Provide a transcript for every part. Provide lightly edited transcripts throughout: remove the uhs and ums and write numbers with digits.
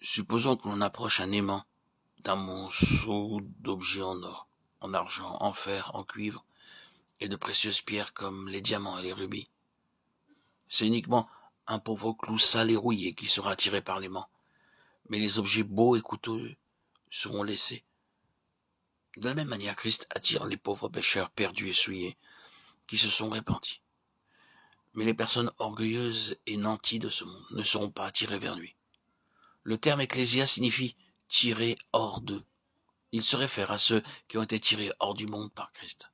Supposons que l'on approche un aimant d'un monceau d'objets en or, en argent, en fer, en cuivre, et de précieuses pierres comme les diamants et les rubis. C'est uniquement un pauvre clou sale et rouillé qui sera attiré par l'aimant, mais les objets beaux et coûteux seront laissés. De la même manière, Christ attire les pauvres pécheurs perdus et souillés, qui se sont répandus. Mais les personnes orgueilleuses et nanties de ce monde ne seront pas attirées vers lui. Le terme ecclésia signifie tirer hors d'eux. Il se réfère à ceux qui ont été tirés hors du monde par Christ.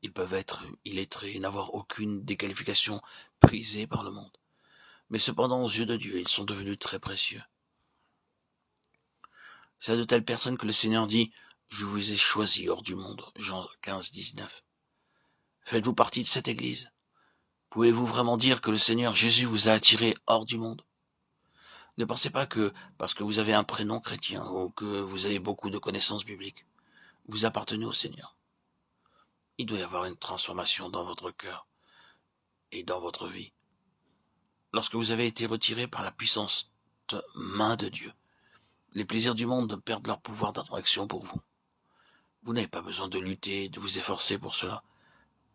Ils peuvent être illettrés et n'avoir aucune déqualification prisée par le monde. Mais cependant, aux yeux de Dieu, ils sont devenus très précieux. C'est à de telles personnes que le Seigneur dit « Je vous ai choisis hors du monde » Jean 15, 19. Faites-vous partie de cette Église? Pouvez-vous vraiment dire que le Seigneur Jésus vous a attiré hors du monde? Ne pensez pas que, parce que vous avez un prénom chrétien ou que vous avez beaucoup de connaissances bibliques, vous appartenez au Seigneur. Il doit y avoir une transformation dans votre cœur et dans votre vie. Lorsque vous avez été retiré par la puissante main de Dieu, les plaisirs du monde perdent leur pouvoir d'attraction pour vous. Vous n'avez pas besoin de lutter, de vous efforcer pour cela,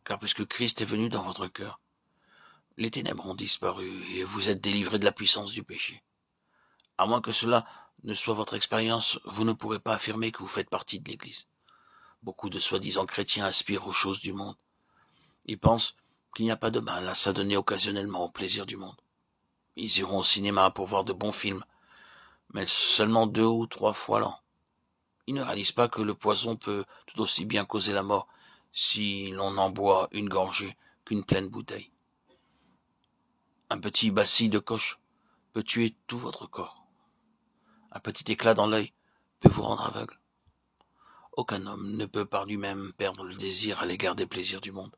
car puisque Christ est venu dans votre cœur, les ténèbres ont disparu et vous êtes délivré de la puissance du péché. À moins que cela ne soit votre expérience, vous ne pourrez pas affirmer que vous faites partie de l'Église. Beaucoup de soi-disant chrétiens aspirent aux choses du monde. Ils pensent qu'il n'y a pas de mal à s'adonner occasionnellement aux plaisirs du monde. Ils iront au cinéma pour voir de bons films, mais seulement 2 ou 3 fois l'an. Ils ne réalisent pas que le poison peut tout aussi bien causer la mort si l'on en boit une gorgée qu'une pleine bouteille. Un petit bacille de coche peut tuer tout votre corps. Un petit éclat dans l'œil peut vous rendre aveugle. Aucun homme ne peut par lui-même perdre le désir à l'égard des plaisirs du monde.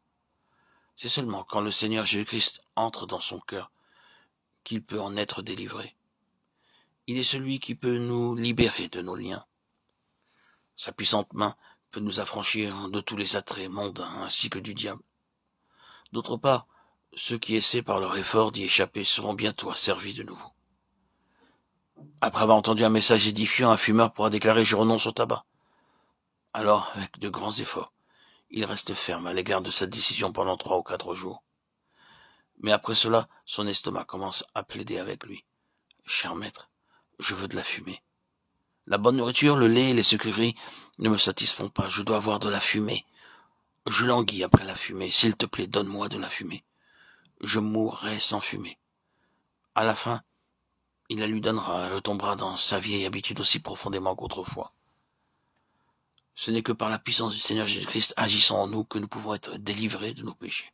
C'est seulement quand le Seigneur Jésus-Christ entre dans son cœur qu'il peut en être délivré. Il est celui qui peut nous libérer de nos liens. Sa puissante main peut nous affranchir de tous les attraits mondains ainsi que du diable. D'autre part, ceux qui essaient par leur effort d'y échapper seront bientôt asservis de nouveau. Après avoir entendu un message édifiant, un fumeur pourra déclarer « Je renonce au tabac ». Alors, avec de grands efforts, il reste ferme à l'égard de sa décision pendant 3 ou 4 jours. Mais après cela, son estomac commence à plaider avec lui. « Cher maître, je veux de la fumée. La bonne nourriture, le lait et les sucreries ne me satisfont pas, je dois avoir de la fumée. Je languis après la fumée, s'il te plaît, donne-moi de la fumée. Je mourrai sans fumée. » À la fin, il la lui donnera et retombera dans sa vieille habitude aussi profondément qu'autrefois. Ce n'est que par la puissance du Seigneur Jésus-Christ agissant en nous que nous pouvons être délivrés de nos péchés.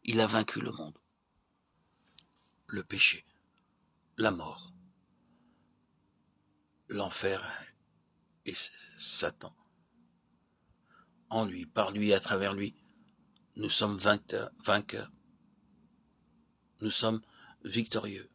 Il a vaincu le monde, le péché, la mort, l'enfer et Satan. En lui, par lui et à travers lui, nous sommes vainqueurs. Nous sommes victorieux.